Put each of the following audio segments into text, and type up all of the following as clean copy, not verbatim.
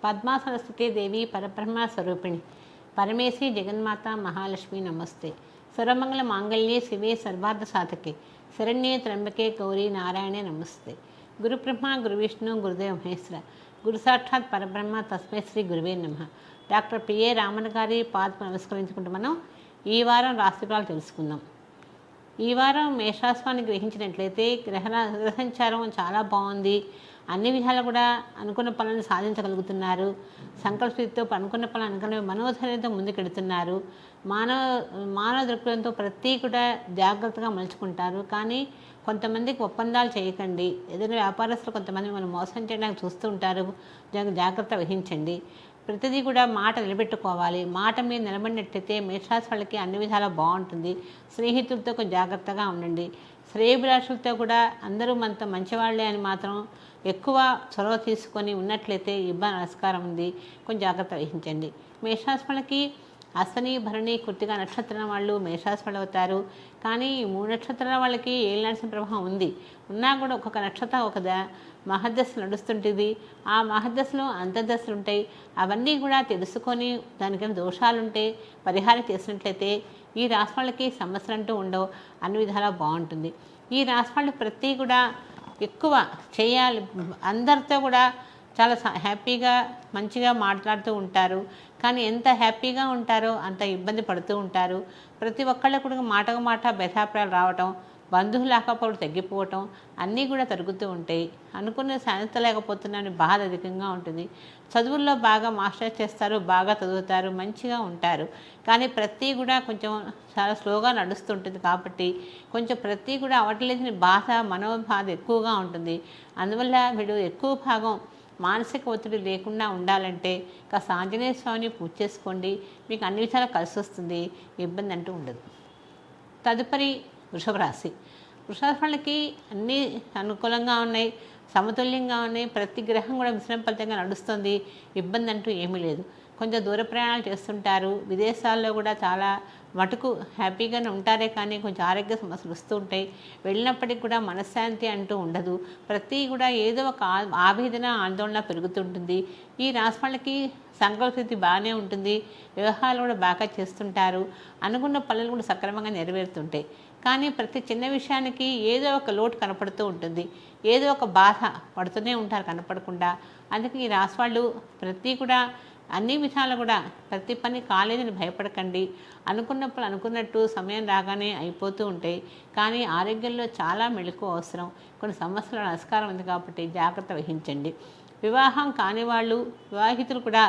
పద్మాసనస్థితే దేవి పరబ్రహ్మ స్వరూపిణి పరమేశి జగన్మాత మహాలక్ష్మి నమస్తే. సర్వమంగళ మాంగళ్యే శివే సర్వార్థ సాధకే శరణ్యే త్రంబకే గౌరీ నారాయణే నమస్తే. గురు బ్రహ్మ గురు విష్ణు గురుదేవ మహేశ్వర గురు సాక్షాత్ పరబ్రహ్మ తస్మై శ్రీ గురువే నమః. డాక్టర్ పిఏ రామన్ గారి పాదం నమస్కరించుకుంటూ మనం ఈ వారం రాశిఫలాలు తెలుసుకుందాం. ఈ వారం మేషరాశిని గ్రహించినట్లయితే గ్రహ సంచారం చాలా బాగుంది. అన్ని విధాలు కూడా అనుకున్న పనులను సాధించగలుగుతున్నారు. సంకల్పంతో అనుకున్న పనులు అనుకున్న మనోధైర్యంతో ముందుకెడుతున్నారు. మానవ దృక్పథంతో ప్రతి కూడా జాగ్రత్తగా మలుచుకుంటారు. కానీ కొంతమందికి ఒప్పందాలు చేయకండి. ఏదైనా వ్యాపారస్తులు కొంతమంది మనం మోసం చేయడానికి చూస్తూ ఉంటారు. జాగ్రత్త వహించండి. ప్రతిదీ కూడా మాట నిలబెట్టుకోవాలి. మాట మీద నిలబడినట్లయితే మేషరాశి వాళ్ళకి అన్ని విధాలా బాగుంటుంది. స్నేహితులతో కొంచెం జాగ్రత్తగా ఉండండి. శ్రేయభిలాషులతో కూడా అందరూ మనతో మంచివాళ్లే అని మాత్రం ఎక్కువ చొరవ తీసుకొని ఉన్నట్లయితే ఇబ్బంది నమస్కారం ఉంది. కొంచెం జాగ్రత్త వహించండి. మేషరాశి వాళ్ళకి అశ్వని భరణి కృత్తిక నక్షత్రం వాళ్ళు మేషరాశి వాళ్ళు అవుతారు. కానీ ఈ 3 నక్షత్రాల వాళ్ళకి ఏలినాటి ప్రభావం ఉంది. ఉన్నా కూడా ఒక్కొక్క నక్షత్రం ఒక మహద్దశ నడుస్తుంటుంది. ఆ మహద్దశలో అంతర్దశలు ఉంటాయి. అవన్నీ కూడా తెలుసుకొని దానికైనా దోషాలుంటే పరిహారం చేసినట్లయితే ఈ రాశి వాళ్ళకి సమస్యలు అంటూ ఉండవు. అన్ని విధాలా బాగుంటుంది. ఈ రాశి వాళ్ళు ప్రతి కూడా ఎక్కువ చేయాలి. అందరితో కూడా చాలా హ్యాపీగా మంచిగా మాట్లాడుతూ ఉంటారు. కానీ ఎంత హ్యాపీగా ఉంటారో అంత ఇబ్బంది పడుతూ ఉంటారు. ప్రతి ఒక్కళ్ళకు కూడా మాటకు మాట భేదాభిప్రాయాలు రావటం, బంధువులు లేకపోవడం తగ్గిపోవటం అన్నీ కూడా జరుగుతూ ఉంటాయి. అనుకున్న సాధించలేకపోతున్నామని బాధ అధికంగా ఉంటుంది. చదువుల్లో బాగా మాస్టర్స్ చేస్తారు, బాగా చదువుతారు, మంచిగా ఉంటారు. కానీ ప్రతి కూడా కొంచెం చాలా స్లోగా నడుస్తుంటుంది. కాబట్టి కొంచెం ప్రతి కూడా అవట్లేదని బాధ మనోబాధ ఎక్కువగా ఉంటుంది. అందువల్ల వీడు ఎక్కువ భాగం మానసిక ఒత్తిడి లేకుండా ఉండాలంటే కాస్త ఆంజనేయ స్వామిని పూజ చేసుకోండి. మీకు అన్ని విషయాలు కలిసి వస్తుంది. ఇబ్బంది అంటూ ఉండదు. తదుపరి వృషభ రాశి. వృషభ వాళ్ళకి అన్నీ అనుకూలంగా ఉన్నాయి, సమతుల్యంగా ఉన్నాయి. ప్రతి గ్రహం కూడా మిశ్రమ ఫలితంగా నడుస్తుంది. ఇబ్బంది అంటూ ఏమీ లేదు. కొంచెం దూర ప్రయాణాలు చేస్తుంటారు. విదేశాల్లో కూడా చాలా మటుకు హ్యాపీగానే ఉంటారే. కానీ కొంచెం ఆరోగ్య సమస్యలు వస్తూ ఉంటాయి. వెళ్ళినప్పటికీ కూడా మనశ్శాంతి అంటూ ఉండదు. ప్రతి కూడా ఏదో ఒక ఆవేదన ఆందోళన పెరుగుతుంటుంది. ఈ రాశి వాళ్ళకి సంకల్పస్థితి బాగానే ఉంటుంది. వ్యవహారాలు కూడా బాగా చేస్తుంటారు. అనుకున్న పనులు కూడా సక్రమంగా నెరవేరుతుంటాయి. కానీ ప్రతి చిన్న విషయానికి ఏదో ఒక లోటు కనపడుతూ ఉంటుంది. ఏదో ఒక బాధ పడుతూనే ఉంటారు కనపడకుండా. అందుకే ఈ రాశి వాళ్ళు ప్రతి కూడా అన్ని విషయాలు కూడా ప్రతి పని కాలేదని భయపడకండి. అనుకున్నప్పుడు అనుకున్నట్టు సమయం రాగానే అయిపోతూ ఉంటాయి. కానీ ఆరోగ్యంలో చాలా మెళుకు అవసరం. కొన్ని సమస్యల నమస్కారం ఉంది కాబట్టి జాగ్రత్త వహించండి. వివాహం కాని వాళ్ళు వివాహితులు కూడా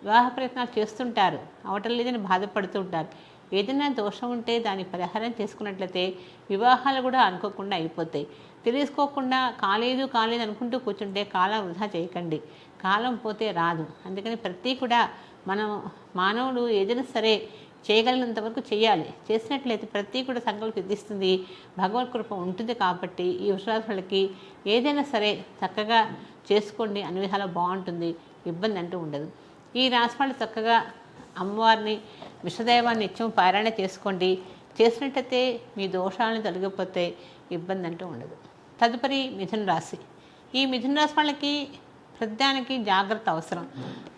వివాహ ప్రయత్నాలు చేస్తుంటారు. అవటం లేదని బాధపడుతూ ఉంటారు. ఏదైనా దోషం ఉంటే దాన్ని పరిహారం చేసుకున్నట్లయితే వివాహాలు కూడా అనుకోకుండా అయిపోతాయి. తెలుసుకోకుండా కాలేదు అనుకుంటూ కూర్చుంటే కాలం వృధా చేయకండి. కాలం పోతే రాదు. అందుకని ప్రతి కూడా మానవుడు ఏదైనా సరే చేయగలిగినంత వరకు చేయాలి. చేసినట్లయితే ప్రతి కూడా సంకల్పం సిద్ధిస్తుంది. భగవత్ కృప ఉంటుంది. కాబట్టి ఈ విశ్వాసాలకి ఏదైనా సరే చక్కగా చేసుకోండి. అన్ని విధాలా బాగుంటుంది. ఇబ్బంది అంటూ ఉండదు. ఈ రాశి వాళ్ళు చక్కగా అమ్మవారిని విషదైవాన్ని నిత్యం పారాయణ చేసుకోండి. చేసినట్టయితే మీ దోషాలను తొలగిపోతే ఇబ్బంది అంటూ ఉండదు. తదుపరి మిథున రాశి. ఈ మిథున రాశి వాళ్ళకి ప్రతిదానికి జాగ్రత్త అవసరం.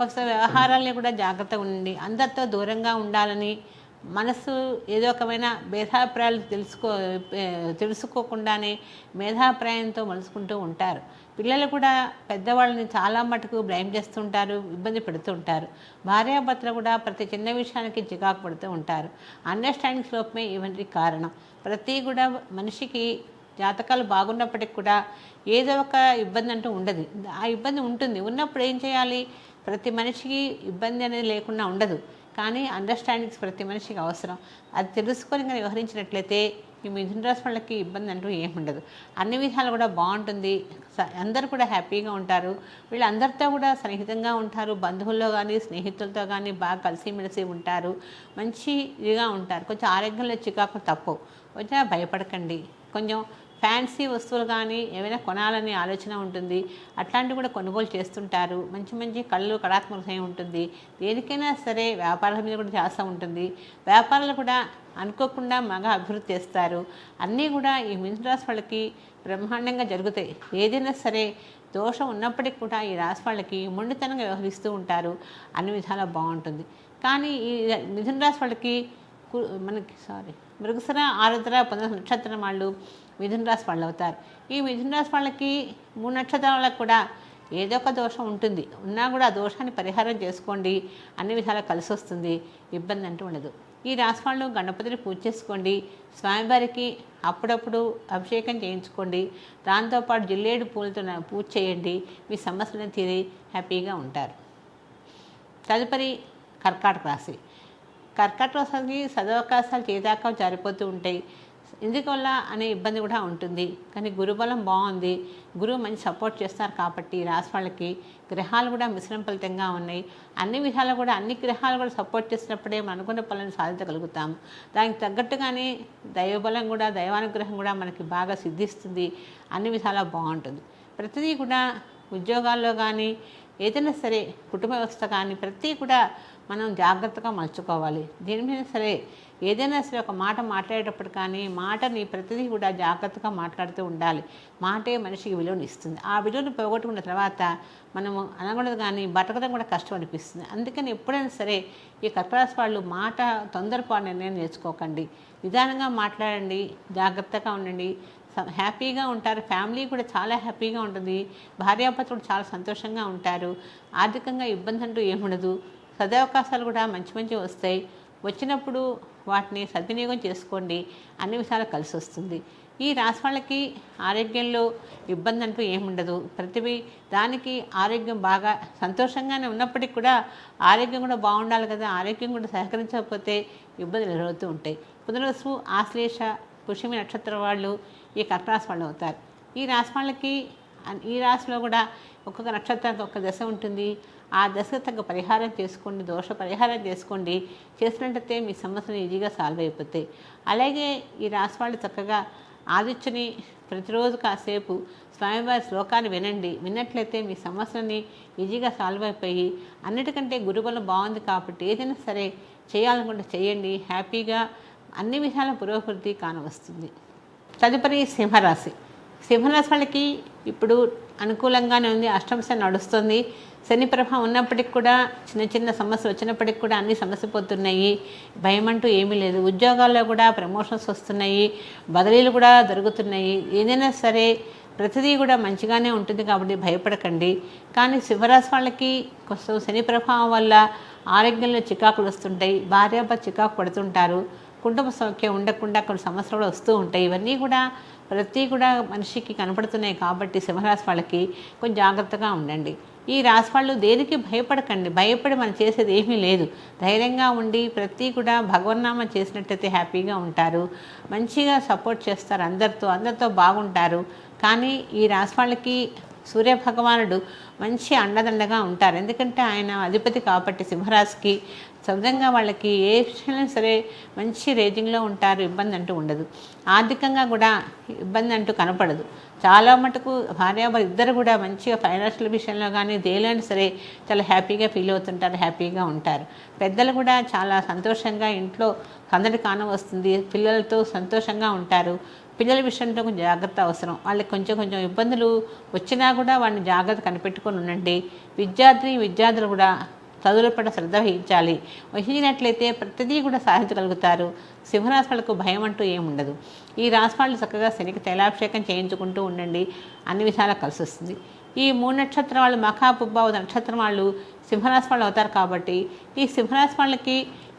ఒకసారి వ్యవహారాలని కూడా జాగ్రత్తగా ఉండండి. అందరితో దూరంగా ఉండాలని మనసు ఏదో ఒకమైన భేదాభిప్రాయాలు తెలుసుకోకుండానే మేధాభిప్రాయంతో మలుచుకుంటూ ఉంటారు. పిల్లలు కూడా పెద్దవాళ్ళని చాలా మటుకు బ్లైమ్ చేస్తుంటారు, ఇబ్బంది పెడుతూ ఉంటారు. భార్యాభర్తలు కూడా ప్రతి చిన్న విషయానికి చికాకు పడుతూ ఉంటారు. అండర్స్టాండింగ్ లోపమే ఇవన్నీ కారణం. ప్రతి కూడా మనిషికి జాతకాలు బాగున్నప్పటికి కూడా ఏదో ఒక ఇబ్బంది అంటూ ఉండదు. ఆ ఇబ్బంది ఉంటుంది. ఉన్నప్పుడు ఏం చేయాలి? ప్రతి మనిషికి ఇబ్బంది అనేది లేకుండా ఉండదు. కానీ అండర్స్టాండింగ్స్ ప్రతి మనిషికి అవసరం. అది తెలుసుకొని కానీ వ్యవహరించినట్లయితే ఈ మిథున రాశి వాళ్ళకి ఇబ్బంది అంటూ ఏముండదు. అన్ని విధాలు కూడా బాగుంటుంది. అందరూ కూడా హ్యాపీగా ఉంటారు. వీళ్ళందరితో కూడా సన్నిహితంగా ఉంటారు. బంధువుల్లో కానీ స్నేహితులతో కానీ బాగా కలిసిమెలిసి ఉంటారు. మంచిగా ఉంటారు. కొంచెం ఆరోగ్యంలో చికాకు తప్పవు. కొంచెం భయపడకండి. కొంచెం ఫ్యాన్సీ వస్తువులు కానీ ఏమైనా కొనాలని ఆలోచన ఉంటుంది. అట్లాంటివి కూడా కొనుగోలు చేస్తుంటారు. మంచి కళ్ళు కళాత్మక హృదయం ఉంటుంది. దేనికైనా సరే వ్యాపారాల మీద కూడా ధ్యాస ఉంటుంది. వ్యాపారాలు కూడా అనుకోకుండా మగా అభివృద్ధి చేస్తారు. అన్నీ కూడా ఈ మిథున రాశి వాళ్ళకి బ్రహ్మాండంగా జరుగుతాయి. ఏదైనా సరే దోషం ఉన్నప్పటికీ కూడా ఈ రాశి వాళ్ళకి మొండితనంగా వ్యవహరిస్తూ ఉంటారు, అన్ని విధాలా బాగుంటుంది. కానీ ఈ మిథున రాశి వాళ్ళకి మృగశిర, ఆరుద్ర, పునర్వసు నక్షత్రం వాళ్ళు మిథున రాశి వాళ్ళు అవుతారు. ఈ మిథున రాశి వాళ్ళకి 3 నక్షత్రాలకు కూడా ఏదో ఒక దోషం ఉంటుంది, ఉన్నా కూడా ఆ దోషాన్ని పరిహారం చేసుకోండి, అన్ని విధాలా కలిసి వస్తుంది, ఇబ్బంది అంటూ ఉండదు. ఈ రాశి వాళ్ళు గణపతిని పూజ చేసుకోండి, స్వామివారికి అప్పుడప్పుడు అభిషేకం చేయించుకోండి, దాంతోపాటు జిల్లేడు పూలతో పూజ చేయండి, మీ సమస్యలను తీరి హ్యాపీగా ఉంటారు. తదుపరి కర్కాటక రాశి. కర్కాటక రాశికి సదవకాశాలు చేదాకా జారిపోతూ ఉంటాయి, ఎందువల్ల అనే ఇబ్బంది కూడా ఉంటుంది. కానీ గురుబలం బాగుంది, గురువు మంచి సపోర్ట్ చేస్తారు కాబట్టి రాశి వాళ్ళకి గ్రహాలు కూడా మిశ్రమ ఫలితంగా ఉన్నాయి. అన్ని విధాలు కూడా అన్ని గ్రహాలు కూడా సపోర్ట్ చేసినప్పుడే మనం అనుకున్న పనులను సాధించగలుగుతాము. దానికి తగ్గట్టుగానే దైవబలం కూడా, దైవానుగ్రహం కూడా మనకి బాగా సిద్ధిస్తుంది, అన్ని విధాలా బాగుంటుంది. ప్రతిదీ కూడా ఉద్యోగాల్లో కానీ ఏదైనా సరే, కుటుంబ వ్యవస్థ కానీ ప్రతి కూడా మనం జాగ్రత్తగా మలుచుకోవాలి. దీని మీద సరే ఏదైనా సరే ఒక మాట మాట్లాడేటప్పుడు కానీ మాటని ప్రతిదీ కూడా జాగ్రత్తగా మాట్లాడుతూ ఉండాలి. మాటే మనిషికి విలువను ఇస్తుంది. ఆ విలువను పోగొట్టుకున్న తర్వాత మనము అనకూడదు కానీ బతకడం కూడా కష్టం అనిపిస్తుంది. అందుకని ఎప్పుడైనా సరే ఈ కర్కాటక వాళ్ళు మాట తొందరపాటు నిర్ణయం నేర్చుకోకండి, నిదానంగా మాట్లాడండి, జాగ్రత్తగా ఉండండి, హ్యాపీగా ఉంటారు. ఫ్యామిలీ కూడా చాలా హ్యాపీగా ఉంటుంది, భార్యాభర్తలు చాలా సంతోషంగా ఉంటారు, ఆర్థికంగా ఇబ్బంది అంటూ ఏముండదు, సదవకాశాలు కూడా మంచి మంచి వస్తాయి. వచ్చినప్పుడు వాటిని సద్వినియోగం చేసుకోండి, అన్ని విషయాలు కలిసి వస్తుంది. ఈ రాశి వాళ్ళకి ఆరోగ్యంలో ఇబ్బంది అంటూ ఏముండదు, ప్రతివి దానికి ఆరోగ్యం బాగా సంతోషంగానే ఉన్నప్పటికీ కూడా ఆరోగ్యం కూడా బాగుండాలి కదా, ఆరోగ్యం కూడా సహకరించకపోతే ఇబ్బందులు ఎదురవుతూ ఉంటాయి. పునర్వసు, ఆశ్లేష, పుష్యమి నక్షత్రం వాళ్ళు ఈ కర్కాటక రాశి వాళ్ళు అవుతారు. ఈ రాశి వాళ్ళకి ఈ రాశిలో కూడా ఒక్కొక్క నక్షత్రానికి ఒక్క దశ ఉంటుంది. ఆ దశకు తగ్గ పరిహారం చేసుకోండి, దోష పరిహారం చేసుకోండి, చేసినట్టయితే మీ సమస్యలు ఈజీగా సాల్వ్ అయిపోతాయి. అలాగే ఈ రాశి వాళ్ళు చక్కగా ఆదిత్యుని ప్రతిరోజు కాసేపు స్వామివారి శ్లోకాన్ని వినండి, విన్నట్లయితే మీ సమస్యలని ఈజీగా సాల్వ్ అయిపోయి, అన్నిటికంటే గురుబలం బాగుంది కాబట్టి ఏదైనా సరే చేయాలనుకుంటే చేయండి, హ్యాపీగా అన్ని విధాల పురోభివృద్ధి కానవస్తుంది. తదుపరి సింహరాశి. సింహరాశి వాళ్ళకి ఇప్పుడు అనుకూలంగానే ఉంది, అష్టమ శని నడుస్తుంది. శని ప్రభావం ఉన్నప్పటికి కూడా చిన్న చిన్న సమస్యలు వచ్చినప్పటికి కూడా అన్ని సమస్యపోతున్నాయి, భయం అంటూ ఏమీ లేదు. ఉద్యోగాల్లో కూడా ప్రమోషన్స్ వస్తున్నాయి, బదిలీలు కూడా జరుగుతున్నాయి. ఏదైనా సరే ప్రతిదీ కూడా మంచిగానే ఉంటుంది కాబట్టి భయపడకండి. కానీ సింహరాశి వాళ్ళకి కొంచెం శని ప్రభావం వల్ల ఆరోగ్యంలో చికాకులు వస్తుంటాయి, భార్యాభర్త చికాకు పడుతుంటారు, కుటుంబ సౌఖ్యం ఉండకుండా కొన్ని సమస్యలు కూడా వస్తూ ఉంటాయి. ఇవన్నీ కూడా ప్రతి కూడా మనిషికి కనపడుతున్నాయి కాబట్టి సింహరాశి వాళ్ళకి కొంచెం జాగ్రత్తగా ఉండండి. ఈ రాశి వాళ్ళు దేనికి భయపడకండి, భయపడి మనం చేసేది ఏమీ లేదు. ధైర్యంగా ఉండి ప్రతి కూడా భగవన్నామం చేసినట్టయితే హ్యాపీగా ఉంటారు, మంచిగా సపోర్ట్ చేస్తారు, అందరితో బాగుంటారు. కానీ ఈ రాశి వాళ్ళకి సూర్యభగవానుడు మంచి అండదండగా ఉంటారు, ఎందుకంటే ఆయన అధిపతి కాబట్టి సింహరాశికి సొంతంగా వాళ్ళకి ఏ విషయంలో సరే మంచి రేంజింగ్లో ఉంటారు, ఇబ్బంది అంటూ ఉండదు. ఆర్థికంగా కూడా ఇబ్బంది అంటూ కనపడదు. చాలా మటుకు భార్యాభర్త ఇద్దరు కూడా మంచిగా ఫైనాన్షియల్ విషయంలో కానీ దేనిలో సరే చాలా హ్యాపీగా ఫీల్ అవుతుంటారు, హ్యాపీగా ఉంటారు. పెద్దలు కూడా చాలా సంతోషంగా ఇంట్లో సందడి కానవస్తుంది, పిల్లలతో సంతోషంగా ఉంటారు. పిల్లల విషయంలో కొంచెం జాగ్రత్త అవసరం, వాళ్ళకి కొంచెం ఇబ్బందులు వచ్చినా కూడా వాడిని జాగ్రత్త కనిపెట్టుకొని ఉండండి. విద్యార్థులు కూడా చదువుల పట్ల శ్రద్ధ వహించాలి, వహించినట్లయితే ప్రతిదీ కూడా సాధించగలుగుతారు. సింహరాశి వాళ్ళకు భయం అంటూ ఏముండదు. ఈ రాశి వాళ్ళు చక్కగా శనికి తైలాభిషేకం చేయించుకుంటూ ఉండండి, అన్ని విధాలా కలిసి వస్తుంది. ఈ 3 నక్షత్రం వాళ్ళు మఖా, పుబ్బ నక్షత్రం వాళ్ళు సింహరాశి వాళ్ళు అవుతారు కాబట్టి ఈ సింహరాశి వాళ్ళకి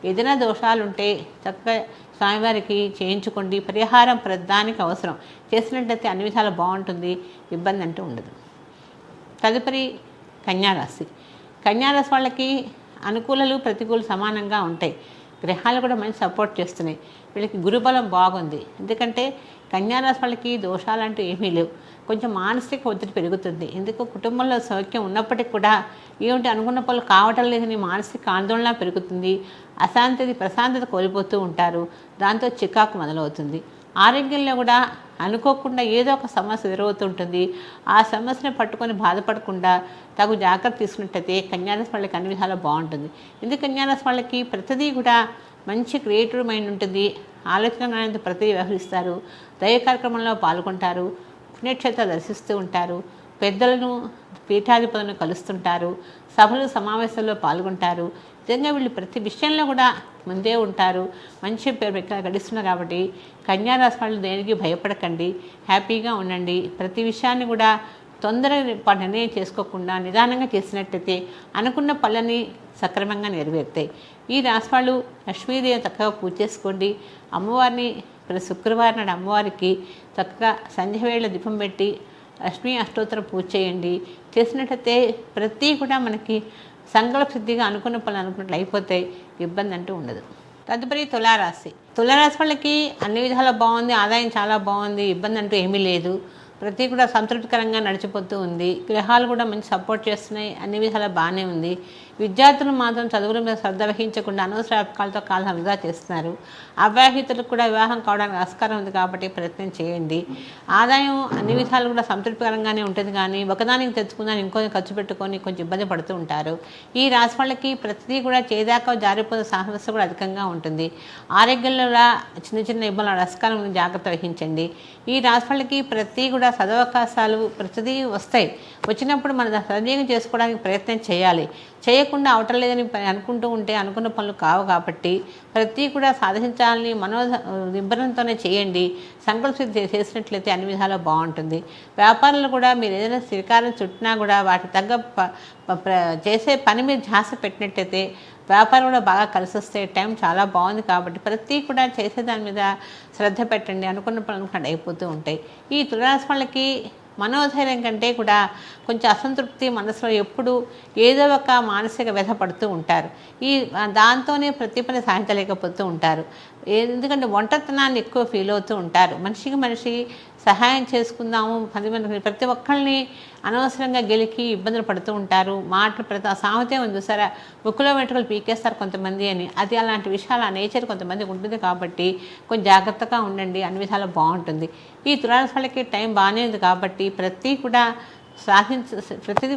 ఏదైనా దోషాలు ఉంటే చక్కగా స్వామివారికి చేయించుకోండి, పరిహారం ప్రధానికి అవసరం చేసినట్లయితే అన్ని విధాలు బాగుంటుంది, ఇబ్బంది అంటూ ఉండదు. తదుపరి కన్యారాశి. కన్యారాశి వాళ్ళకి అనుకూలలు ప్రతికూలు సమానంగా ఉంటాయి, గ్రహాలు కూడా మంచి సపోర్ట్ చేస్తున్నాయి. వీళ్ళకి గురుబలం బాగుంది, ఎందుకంటే కన్యారాశి వాళ్ళకి దోషాలంటూ ఏమీ లేవు. కొంచెం మానసిక ఒత్తిడి పెరుగుతుంది, ఎందుకు కుటుంబంలో సౌఖ్యం ఉన్నప్పటికీ కూడా ఏమిటి అనుకున్న పనులు కావటం లేదని మానసిక ఆందోళన పెరుగుతుంది, ప్రశాంతత కోల్పోతూ ఉంటారు, దాంతో చికాకు మొదలవుతుంది. ఆరోగ్యంలో కూడా అనుకోకుండా ఏదో ఒక సమస్య ఎదురవుతుంటుంది, ఆ సమస్యను పట్టుకొని బాధపడకుండా తగు జాగ్రత్త తీసుకున్నట్టయితే కన్యారాశి వాళ్ళకి అన్ని విధాలా బాగుంటుంది. ఎందుకు కన్యారాశి వాళ్ళకి ప్రతిదీ కూడా మంచి క్రియేటివ్ మైండ్ ఉంటుంది, ఆలోచన ప్రతిదీ వ్యవహరిస్తారు, దైవ కార్యక్రమంలో పాల్గొంటారు, పుణ్యక్షేత్రాలు దర్శిస్తూ ఉంటారు, పెద్దలను పీఠాధిపతులను కలుస్తుంటారు, సభలు సమావేశాల్లో పాల్గొంటారు. నిజంగా వీళ్ళు ప్రతి విషయంలో కూడా ముందే ఉంటారు, మంచి పేరు గడిస్తున్నారు. కాబట్టి కన్యారాశి వాళ్ళు దేనికి భయపడకండి, హ్యాపీగా ఉండండి. ప్రతి విషయాన్ని కూడా తొందరగా నిర్ణయం చేసుకోకుండా నిదానంగా చేసినట్టయితే అనుకున్న పనులని సక్రమంగా నెరవేరుతాయి. ఈ రాశి వాళ్ళు లక్ష్మీదేవి చక్కగా పూజ చేసుకోండి. అమ్మవారిని ప్రతి శుక్రవారం నాడు అమ్మవారికి చక్కగా సంధ్య వేళ దీపం పెట్టి లక్ష్మీ అష్టోత్తరం పూజ చేయండి. చేసినట్టయితే ప్రతి కూడా మనకి సంకల్ప సిద్ధిగా అనుకున్న పనులు అనుకున్నట్లు అయిపోతాయి, ఇబ్బంది అంటూ ఉండదు. తదుపరి తులారాశి. తులారాశి వాళ్ళకి అన్ని విధాలా బాగుంది, ఆదాయం చాలా బాగుంది, ఇబ్బంది అంటూ ఏమీ లేదు. ప్రతి కూడా సంతృప్తికరంగా నడిచిపోతూ ఉంది. గ్రహాలు కూడా మంచి సపోర్ట్ చేస్తున్నాయి, అన్ని విధాలా బాగానే ఉంది. విద్యార్థులు మాత్రం చదువుల మీద శ్రద్ధ వహించకుండా అనవసర వ్యాపకాలతో కాలం వృధా చేస్తున్నారు. అవివాహితులకు కూడా వివాహం కావడానికి ఆస్కారం ఉంది కాబట్టి ప్రయత్నం చేయండి. ఆదాయం అన్ని విధాలు కూడా సంతృప్తికరంగానే ఉంటుంది, కానీ ఒకదానికి తెచ్చుకుందాన్ని ఇంకొన్ని ఖర్చు పెట్టుకొని కొంచెం ఇబ్బంది పడుతూ ఉంటారు. ఈ రాశి వాళ్ళకి ప్రతిదీ కూడా చేదాకా జారిపోయే సమస్య కూడా అధికంగా ఉంటుంది. ఆరోగ్యంలో కూడా చిన్న చిన్న ఇబ్బందులు ఆస్కారం జాగ్రత్త వహించండి. ఈ రాశి వాళ్ళకి ప్రతి కూడా సదవకాశాలు ప్రతిదీ వస్తాయి. వచ్చినప్పుడు మనం సద్వినియోగం చేసుకోవడానికి ప్రయత్నం చేయాలి. చేయకుండా అవటం లేదని అనుకుంటూ ఉంటే అనుకున్న పనులు కావు. కాబట్టి ప్రతి కూడా సాధించాలని నిబ్బరంతోనే చేయండి. సంకల్ప చేసినట్లయితే అన్ని విధాలా బాగుంటుంది. వ్యాపారాలు కూడా మీరు ఏదైనా శ్రీకారం చుట్టినా కూడా వాటి తగ్గ చేసే పని మీద ధ్యాస పెట్టినట్టయితే వ్యాపారం కూడా బాగా కలిసి వస్తే టైం చాలా బాగుంది. కాబట్టి ప్రతి కూడా చేసే దాని మీద శ్రద్ధ పెట్టండి, అనుకున్న పనులు అయిపోతూ ఉంటాయి. ఈ తులారాశి వాళ్ళకి మనోధైర్యం కంటే కూడా కొంచెం అసంతృప్తి మనసులో ఎప్పుడు ఏదో ఒక మానసిక వ్యధ పడుతూ ఉంటారు. దాంతోనే ప్రతి పని సాధించలేకపోతూ ఉంటారు. ఎందుకంటే ఒంటరితనాన్ని ఎక్కువ ఫీల్ అవుతూ ఉంటారు. మనిషికి మనిషి సహాయం చేసుకుందాము, 10 మంది ప్రతి ఒక్కరిని అనవసరంగా గెలికి ఇబ్బందులు పడుతూ ఉంటారు. మాటలు ప్రతి సామెతే ఉంది చూసారా, ముక్కులో వెంట్రుకలు పీకేస్తారు కొంతమంది అని. అది అలాంటి విషయాలు ఆ నేచర్ కొంతమందికి ఉంటుంది. కాబట్టి కొంచెం జాగ్రత్తగా ఉండండి, అన్ని విధాలు బాగుంటుంది. ఈ తులారాశి వాళ్ళకి టైం బాగానే ఉంది. కాబట్టి ప్రతిదీ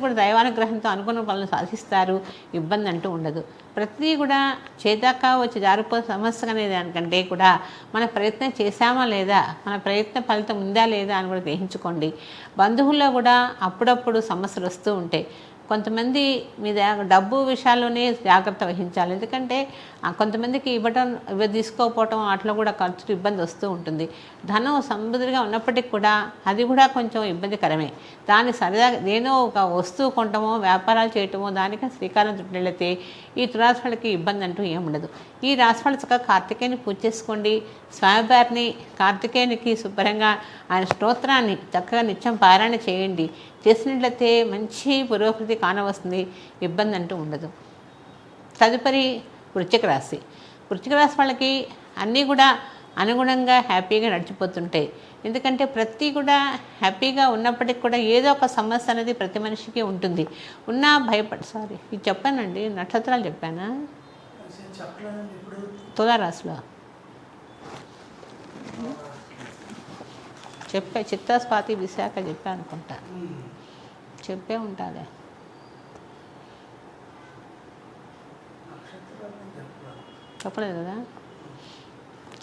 కూడా దైవానుగ్రహంతో అనుకున్న పనులు సాధిస్తారు, ఇబ్బంది అంటూ ఉండదు. ప్రతిదీ కూడా చేదాకా వచ్చి జారిపోయే సమస్య అనేది దానికంటే కూడా మన ప్రయత్నం చేశామా లేదా, మన ప్రయత్న ఫలితం ఉందా లేదా అని కూడా గ్రహించుకోండి. బంధువుల్లో కూడా అప్పుడప్పుడు సమస్యలు వస్తూ ఉంటాయి. కొంతమంది మీద డబ్బు విషయాల్లోనే జాగ్రత్త వహించాలి. ఎందుకంటే కొంతమందికి తీసుకోకపోవటం వాటిలో కూడా ఖర్చు ఇబ్బంది వస్తూ ఉంటుంది. ధనం సమృద్ధిగా ఉన్నప్పటికీ కూడా అది కూడా కొంచెం ఇబ్బందికరమే. దాన్ని సరిగా ఏదో ఒక వస్తువు కొనటమో వ్యాపారాలు చేయటమో దానికి శ్రీకారం చుట్టినట్లయితే ఈ తులారాశి వాళ్ళకి ఇబ్బంది అంటూ ఏముండదు. ఈ రాశి వాళ్ళు చక్కగా కార్తికేయుని పూజ చేసుకోండి. స్వామివారిని కార్తికేయునికి శుభ్రంగా ఆయన స్తోత్రాన్ని చక్కగా నిత్యం పారాయణ చేయండి. చేసినట్లయితే మంచి పురోగతి కానవస్తుంది, ఇబ్బంది అంటూ ఉండదు. తదుపరి వృశ్చిక రాశి. వృశ్చిక రాశి వాళ్ళకి అన్నీ కూడా అనుగుణంగా హ్యాపీగా నడిచిపోతుంటాయి. ఎందుకంటే ప్రతి కూడా హ్యాపీగా ఉన్నప్పటికి కూడా ఏదో ఒక సమస్య అనేది ప్రతి మనిషికి ఉంటుంది. ఇది చెప్పానండి, నక్షత్రాలు చెప్పానా తులారాశిలో చిత్తా స్వాతి విశాఖ చెప్పా అనుకుంటా, చెప్పే ఉంటాలే. చెప్పలేదు కదా,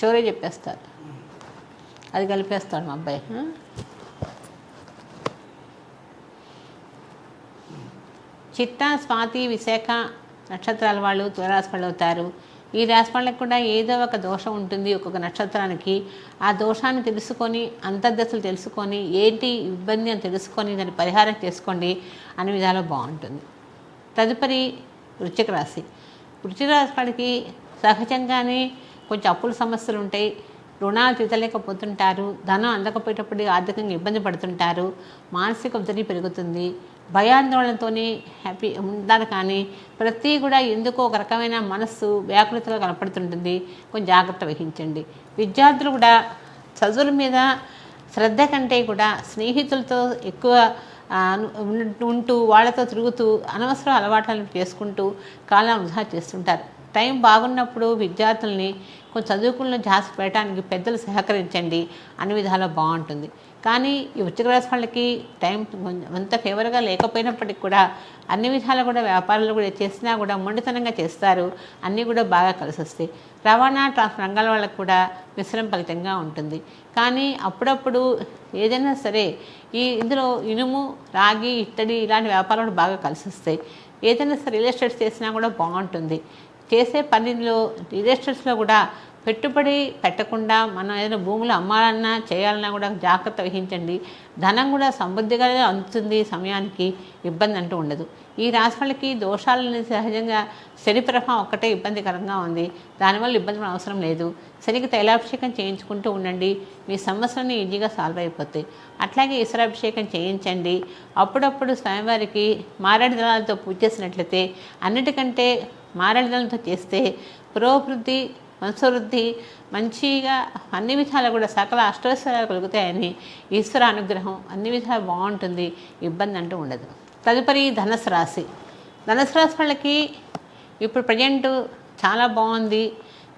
చివరే చెప్పేస్తాడు, అది కలిపేస్తాడు మా అబ్బాయి. చిత్తా స్వాతి విశాఖ నక్షత్రాల వాళ్ళు తులారాశి వాళ్ళు అవుతారు. ఈ రాశి వాళ్ళకి కూడా ఏదో ఒక దోషం ఉంటుంది ఒక్కొక్క నక్షత్రానికి. ఆ దోషాన్ని తెలుసుకొని అంతర్దశలు తెలుసుకొని ఏంటి ఇబ్బంది అని తెలుసుకొని దాన్ని పరిహారం చేసుకోండి, అన్ని విధాలు బాగుంటుంది. తదుపరి వృశ్చిక రాశి. వృశ్చిక రాశి వాళ్ళకి సహజంగానే కొంచెం అప్పుల సమస్యలు ఉంటాయి. రుణాలు తీర్చలేకపోతుంటారు. ధనం అందకపోయేటప్పుడు ఆర్థికంగా ఇబ్బంది పడుతుంటారు. మానసిక ఒత్తిడి పెరుగుతుంది. భయాందోళనతోనే హ్యాపీ ఉండాలి. కానీ ప్రతి కూడా ఎందుకో ఒక రకమైన మనస్సు వ్యాకులతగా కనపడుతుంటుంది. కొంచెం జాగ్రత్త వహించండి. విద్యార్థులు కూడా చదువుల మీద శ్రద్ధ కంటే కూడా స్నేహితులతో ఎక్కువ ఉంటూ వాళ్ళతో తిరుగుతూ అనవసర అలవాట్లను చేసుకుంటూ కాలం వృధా చేస్తుంటారు. టైం బాగున్నప్పుడు విద్యార్థుల్ని కొంచెం చదువుకున్న ధ్యాస పెట్టడానికి పెద్దలు సహకరించండి, అన్ని విధాలా బాగుంటుంది. కానీ ఈ వృశ్చిక రాశి వాళ్ళకి టైం అంత ఫేవర్గా లేకపోయినప్పటికీ కూడా అన్ని విధాలు కూడా వ్యాపారాలు కూడా చేసినా కూడా మొండితనంగా చేస్తారు. అన్నీ కూడా బాగా కలిసి వస్తాయి. రవాణా రంగాల వాళ్ళకు కూడా మిశ్రమ ఫలితంగా ఉంటుంది. కానీ అప్పుడప్పుడు ఏదైనా సరే ఇందులో ఇనుము, రాగి, ఇత్తడి ఇలాంటి వ్యాపారాలు బాగా కలిసి వస్తాయి. ఏదైనా సరే రియల్ ఎస్టేట్స్ చేసినా కూడా బాగుంటుంది. చేసే పనిలో రియల్ ఎస్టేట్స్లో కూడా పెట్టుబడి పెట్టకుండా మనం ఏదైనా భూములు అమ్మాలన్నా చేయాలన్నా కూడా జాగ్రత్త వహించండి. ధనం కూడా సమృద్ధిగా అందుతుంది. సమయానికి ఇబ్బంది అంటూ ఉండదు. ఈ రాశి వాళ్ళకి దోషాలని సహజంగా శని ప్రభావం ఒక్కటే ఇబ్బందికరంగా ఉంది. దానివల్ల ఇబ్బంది అవసరం లేదు. శనికి తైలాభిషేకం చేయించుకుంటూ ఉండండి. మీ సమస్యలన్నీ ఈజీగా సాల్వ్ అయిపోతాయి. అట్లాగే ఈశ్వరాభిషేకం చేయించండి. అప్పుడప్పుడు స్వామివారికి మారేడు దళాలతో పూజ చేసినట్లయితే, అన్నిటికంటే మారేడు దళాలతో చేస్తే పురోభివృద్ధి, వంశవృద్ధి మంచిగా అన్ని విధాలు కూడా సకల అష్టైశ్వర్యాలు కలుగుతాయని ఈశ్వర అనుగ్రహం అన్ని విధాలు బాగుంటుంది. ఇబ్బంది అంటూ ఉండదు. తదుపరి ధనుసు రాశి. ధనుసు రాశి వాళ్ళకి ఇప్పుడు ప్రజెంట్ చాలా బాగుంది.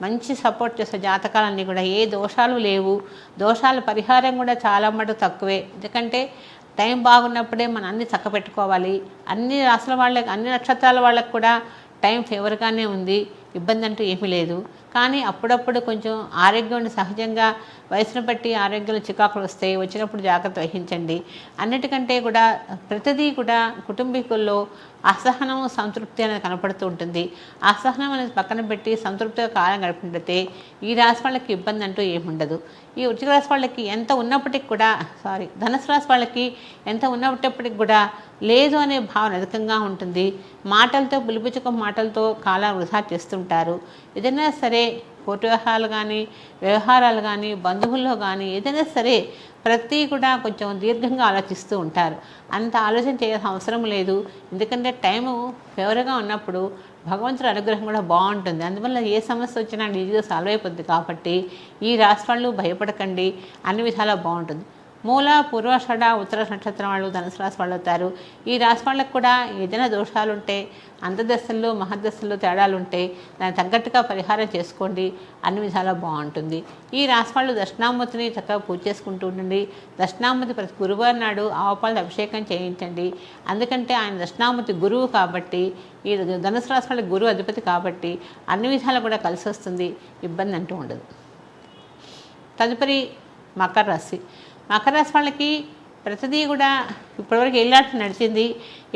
మంచి సపోర్ట్ చేసే జాతకాలన్నీ కూడా ఏ దోషాలు లేవు. దోషాల పరిహారం కూడా చాలా మటుకు తక్కువే. ఎందుకంటే టైం బాగున్నప్పుడే మనం అన్ని చక్కబెట్టుకోవాలి. అన్ని రాశుల వాళ్ళకి, అన్ని నక్షత్రాల వాళ్ళకి కూడా టైం ఫేవర్గానే ఉంది. ఇబ్బంది అంటూ ఏమీ లేదు. కానీ అప్పుడప్పుడు కొంచెం ఆరోగ్యం సహజంగా వయసును బట్టి ఆరోగ్యంలో చికాకులు వస్తాయి. వచ్చినప్పుడు జాగ్రత్త వహించండి. అన్నిటికంటే కూడా ప్రతిదీ కూడా కుటుంబీకుల్లో అసహనం, సంతృప్తి అనేది కనపడుతూ ఉంటుంది. అసహనం అనేది పక్కన పెట్టి సంతృప్తిగా కాలం గడిపినట్లయితే ఈ రాశి వాళ్ళకి ఇబ్బంది అంటూ ఏముండదు. ఈ వృశ్చిక రాశి వాళ్ళకి ఎంత ఉన్నప్పటికి కూడా ధనుసు రాశి వాళ్ళకి ఎంత ఉన్నప్పటికి కూడా లేదు అనే భావన అధికంగా ఉంటుంది. మాటలతో పిలిపించుకో మాటలతో కాలం వృధా చేస్తుంటారు. ఏదైనా సరే కోర్టు వ్యవహారాలు కానీ బంధువుల్లో కానీ ఏదైనా సరే ప్రతి కూడా కొంచెం దీర్ఘంగా ఆలోచిస్తూ ఉంటారు. అంత ఆలోచన చేయాల్సిన అవసరం లేదు. ఎందుకంటే టైము ఫేవర్గా ఉన్నప్పుడు భగవంతుడి అనుగ్రహం కూడా బాగుంటుంది. అందువల్ల ఏ సమస్య వచ్చినా ఈజీగా సాల్వ్ అయిపోద్ది. కాబట్టి ఈ రాశి వాళ్ళు భయపడకండి. అన్ని విధాలా బాగుంటుంది. మూల, పూర్వాషాఢ, ఉత్తర నక్షత్రం వాళ్ళు ధనుసు రాశి వాళ్ళు అవుతారు. ఈ రాశి వాళ్ళకు కూడా ఏదైనా దోషాలు ఉంటే, అంతర్దశల్లో మహర్దశల్లో తేడాలు ఉంటే దానికి తగ్గట్టుగా పరిహారం చేసుకోండి. అన్ని విధాలా బాగుంటుంది. ఈ రాశి వాళ్ళు దక్షిణామూర్తిని చక్కగా పూజ చేసుకుంటూ ఉండండి. దక్షిణామూర్తి ప్రతి గురువారం నాడు ఆవుపాలతో అభిషేకం చేయించండి. అందుకంటే ఆయన దక్షిణామూర్తి గురువు కాబట్టి, ఈ ధనుసు రాశి వాళ్ళకి గురువు అధిపతి కాబట్టి అన్ని విధాలు కూడా కలిసి వస్తుంది. ఇబ్బంది అంటూ ఉండదు. తదుపరి మకర రాశి. మకర రాశి వాళ్ళకి ప్రతిదీ కూడా ఇప్పటివరకు ఏలినాటి నడిచింది.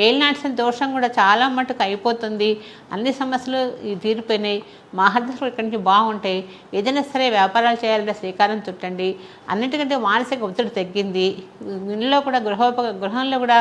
ఏలినాటిసిన దోషం కూడా చాలా మటుకు అయిపోతుంది. అన్ని సమస్యలు తీరిపోయినాయి. మహర్దశలు ఇక్కడి నుంచి బాగుంటాయి. ఏదైనా సరే వ్యాపారాలు చేయాలంటే శ్రీకారం చుట్టండి. అన్నిటికంటే మానసిక ఒత్తిడి తగ్గింది. ఇంట్లో కూడా గృహంలో కూడా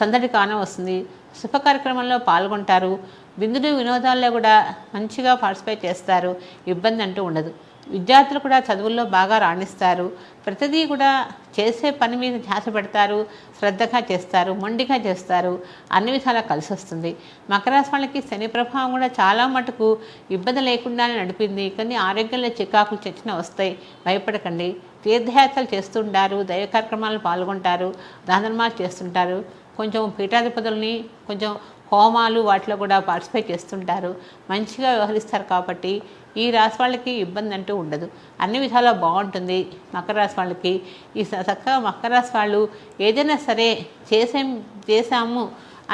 సందడి కానం వస్తుంది. శుభ కార్యక్రమంలో పాల్గొంటారు. విందులు వినోదాల్లో కూడా మంచిగా పార్టిసిపేట్ చేస్తారు. ఇబ్బంది అంటూ ఉండదు. విద్యార్థులు కూడా చదువుల్లో బాగా రాణిస్తారు. ప్రతిదీ కూడా చేసే పని మీద ధ్యాస పెడతారు. శ్రద్ధగా చేస్తారు. మొండిగా చేస్తారు. అన్ని విధాలా కలిసి వస్తుంది. మకర రాశి వాళ్ళకి శని ప్రభావం కూడా చాలా మటుకు ఇబ్బంది లేకుండానే నడిపింది. కానీ ఆరోగ్యంలో చికాకులు చచ్చిన వస్తాయి. భయపడకండి. తీర్థయాత్రలు చేస్తుంటారు. దైవ కార్యక్రమాలు పాల్గొంటారు. దానధర్మాలు చేస్తుంటారు. కొంచెం పీఠాధిపతుల్ని కొంచెం హోమాలు వాటిలో కూడా పార్టిసిపేట్ చేస్తుంటారు. మంచిగా వ్యవహరిస్తారు. కాబట్టి ఈ రాశి వాళ్ళకి ఇబ్బంది అంటూ ఉండదు. అన్ని విధాలా బాగుంటుంది. మకర రాశి వాళ్ళకి చక్కగా మకర రాశి వాళ్ళు ఏదైనా సరే చేసాము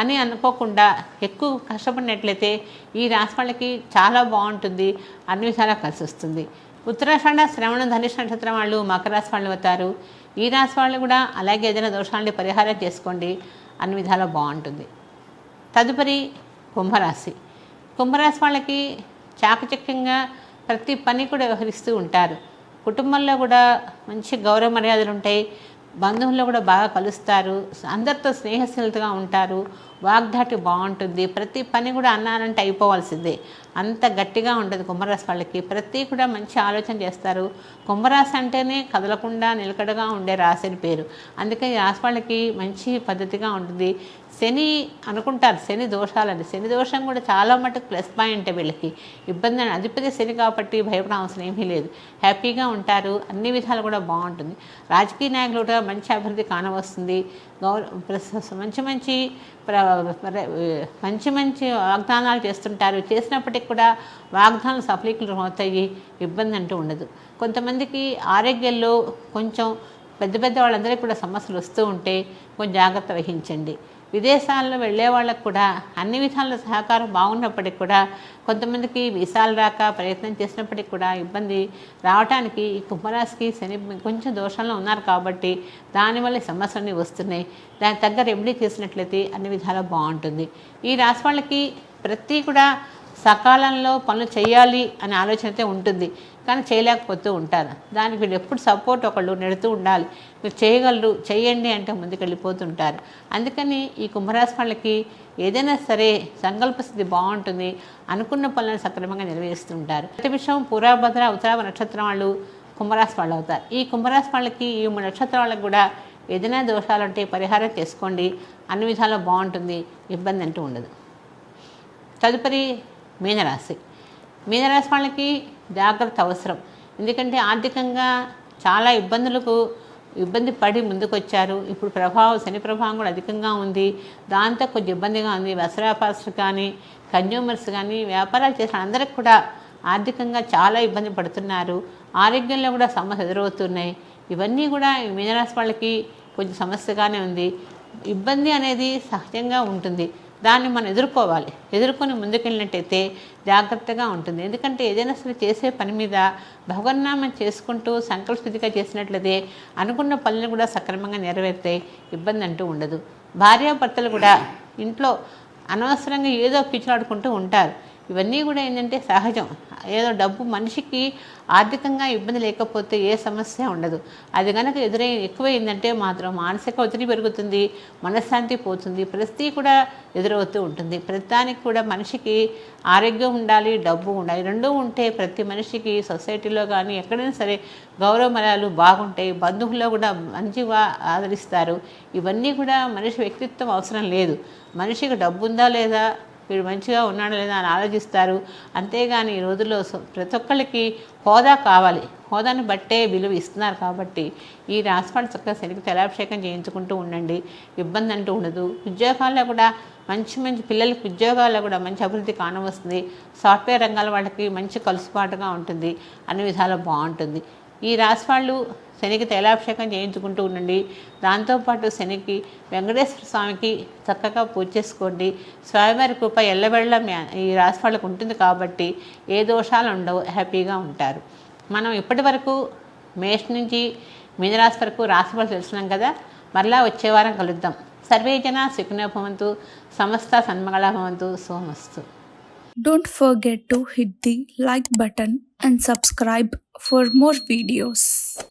అని అనుకోకుండా ఎక్కువ కష్టపడినట్లయితే ఈ రాశి వాళ్ళకి చాలా బాగుంటుంది. అన్ని విధాలా కలిసి వస్తుంది. ఉత్తరాషాఢ, శ్రవణ, ధనుష్ నక్షత్రం వాళ్ళు మకర రాశి వాళ్ళు అవుతారు. ఈ రాశి వాళ్ళు కూడా అలాగే ఏదైనా దోషాలని పరిహారం చేసుకోండి. అన్ని విధాలా బాగుంటుంది. తదుపరి కుంభరాశి. కుంభరాశి వాళ్ళకి చాకచక్యంగా ప్రతి పని కూడా వ్యవహరిస్తూ ఉంటారు. కుటుంబంలో కూడా మంచి గౌరవ మర్యాదలు ఉంటాయి. బంధువుల్లో కూడా బాగా కలుస్తారు. అందరితో స్నేహశీలతగా ఉంటారు. వాగ్దాటి బాగుంటుంది. ప్రతి పని కూడా అన్నానంటే అయిపోవాల్సిందే. అంత గట్టిగా ఉంటుంది కుంభరాశి వాళ్ళకి. ప్రతి కూడా మంచి ఆలోచన చేస్తారు. కుంభరాశి అంటేనే కదలకుండా నిలకడగా ఉండే రాశి అని పేరు. అందుకే ఈ రాశి వాళ్ళకి మంచి పద్ధతిగా ఉంటుంది. శని అనుకుంటారు శని దోషాలని. శని దోషం కూడా చాలా మటుకు ప్లస్ పాయింట్ వీళ్ళకి. ఇబ్బంది అధిపతి శని కాబట్టి భయపడ అవసరం ఏమీ లేదు. హ్యాపీగా ఉంటారు. అన్ని విధాలు కూడా బాగుంటుంది. రాజకీయ నాయకులు కూడా మంచి అభివృద్ధి కానవస్తుంది. మంచి మంచి వాగ్దానాలు చేస్తుంటారు. చేసినప్పటికి కూడా వాగ్దానాలు సఫలీకృతం అవుతాయి. ఇబ్బంది అంటూ ఉండదు. కొంతమందికి ఆరోగ్యంలో కొంచెం పెద్ద పెద్ద వాళ్ళందరికీ కూడా సమస్యలు వస్తూ ఉంటే కొంచెం జాగ్రత్త వహించండి. విదేశాల్లో వెళ్ళే వాళ్ళకు కూడా అన్ని విధాల సహకారం బాగున్నప్పటికీ కూడా కొంతమందికి వీసాలు రాక ప్రయత్నం చేసినప్పటికీ కూడా ఇబ్బంది రావడానికి ఈ కుంభరాశికి శని కొంచెం దోషంలో ఉన్నారు కాబట్టి దానివల్ల సమస్యలన్నీ వస్తున్నాయి. దానికి తగ్గ రెమెడీ చేసినట్లయితే అన్ని విధాలా బాగుంటుంది. ఈ రాశి వాళ్ళకి ప్రతి కూడా సకాలంలో పనులు చేయాలి అనే ఆలోచన అయితే ఉంటుంది, కానీ చేయలేకపోతూ ఉంటారు. దానికి వీళ్ళు ఎప్పుడు సపోర్ట్ ఒకళ్ళు నెడుతూ ఉండాలి. మీరు చేయగలరు, చేయండి అంటే ముందుకు వెళ్ళిపోతుంటారు. అందుకని ఈ కుంభరాశి వాళ్ళకి ఏదైనా సరే సంకల్పస్థితి బాగుంటుంది, అనుకున్న పనులను సక్రమంగా నెరవేరుస్తుంటారు. ప్రతి విషయం పూర్వభద్ర ఉత్తరాభ నక్షత్రం వాళ్ళు కుంభరాశి వాళ్ళు అవుతారు. ఈ కుంభరాశి వాళ్ళకి ఈ 3 నక్షత్రం వాళ్ళకి కూడా ఏదైనా దోషాలుంటే పరిహారం చేసుకోండి, అన్ని విధాలా బాగుంటుంది, ఇబ్బంది అంటూ ఉండదు. తదుపరి మీనరాశి. మీనరాశి వాళ్ళకి జాగ్రత్త అవసరం. ఎందుకంటే ఆర్థికంగా చాలా ఇబ్బంది పడి ముందుకు వచ్చారు. ఇప్పుడు శని ప్రభావం కూడా అధికంగా ఉంది, దాంతో కొంచెం ఇబ్బందిగా ఉంది. వ్యాపారస్తులు కానీ కన్జ్యూమర్స్ కానీ వ్యాపారాలు చేసిన అందరికి కూడా ఆర్థికంగా చాలా ఇబ్బంది పడుతున్నారు. ఆరోగ్యంలో కూడా సమస్య ఎదురవుతున్నాయి. ఇవన్నీ కూడా మీనరాశి వాళ్ళకి కొంచెం సమస్యగానే ఉంది. ఇబ్బంది అనేది సహజంగా ఉంటుంది, దాన్ని మనం ఎదుర్కొని ముందుకెళ్ళినట్టయితే జాగ్రత్తగా ఉంటుంది. ఎందుకంటే ఏదైనా సరే చేసే పని మీద భగవన్నామం చేసుకుంటూ సంకల్పస్థితిగా చేసినట్లయితే అనుకున్న పనులు కూడా సక్రమంగా నెరవేరుతాయి, ఇబ్బంది అంటూ ఉండదు. భార్యాభర్తలు కూడా ఇంట్లో అనవసరంగా ఏదో పిచ్చాడుకుంటూ ఉంటారు. ఇవన్నీ కూడా ఏంటంటే సహజం. ఏదో డబ్బు మనిషికి ఆర్థికంగా ఇబ్బంది లేకపోతే ఏ సమస్య ఉండదు. అది కనుక ఎక్కువైందంటే మాత్రం మానసిక ఒత్తిడి పెరుగుతుంది, మనశ్శాంతి పోతుంది, ప్రతి కూడా ఎదురవుతూ ఉంటుంది. ప్రతిదానికి కూడా మనిషికి ఆరోగ్యం ఉండాలి, డబ్బు ఉండాలి, రెండూ ఉంటే ప్రతి మనిషికి సొసైటీలో కానీ ఎక్కడైనా సరే గౌరవ మర్యాదలు బాగుంటాయి, బంధువుల్లో కూడా మంచిగా ఆదరిస్తారు. ఇవన్నీ కూడా మనిషి వ్యక్తిత్వం అవసరం లేదు, మనిషికి డబ్బు ఉందా లేదా, వీడు మంచిగా ఉన్నాడా లేదా అని ఆలోచిస్తారు. అంతేగాని ఈ రోజుల్లో ప్రతి ఒక్కరికి హోదా కావాలి, హోదాని బట్టే విలువ ఇస్తున్నారు. కాబట్టి ఈ రాశివాళ్ళు చక్కగా శనికి తలాభిషేకం చేయించుకుంటూ ఉండండి, ఇబ్బంది అంటూ ఉండదు. ఉద్యోగాల్లో కూడా మంచి పిల్లలకి ఉద్యోగాల్లో కూడా మంచి అభివృద్ధి కానవస్తుంది. సాఫ్ట్వేర్ రంగాల వాళ్ళకి మంచి కలుసుబాటుగా ఉంటుంది, అన్ని విధాలు బాగుంటుంది. ఈ రాశి వాళ్ళు శనికి తైలాభిషేకం చేయించుకుంటూ ఉండండి. దాంతోపాటు శనికి వెంకటేశ్వర స్వామికి చక్కగా పూజ చేసుకోండి. స్వామివారి కృప ఎల్లవెళ్ళ ఈ రాశి వాళ్ళకు ఉంటుంది కాబట్టి ఏ దోషాలు ఉండవు, హ్యాపీగా ఉంటారు. మనం ఇప్పటి వరకు మేష నుంచి మీనరాశి వరకు రాశి వాళ్ళు తెలుసుకున్నాం కదా. మరలా వచ్చే వారం కలుద్దాం. సర్వే జన సుఖినో భవంతు, సమస్త సన్మంగళ భవంతు. సోమస్తు. Don't forget to hit the like button and subscribe for more videos.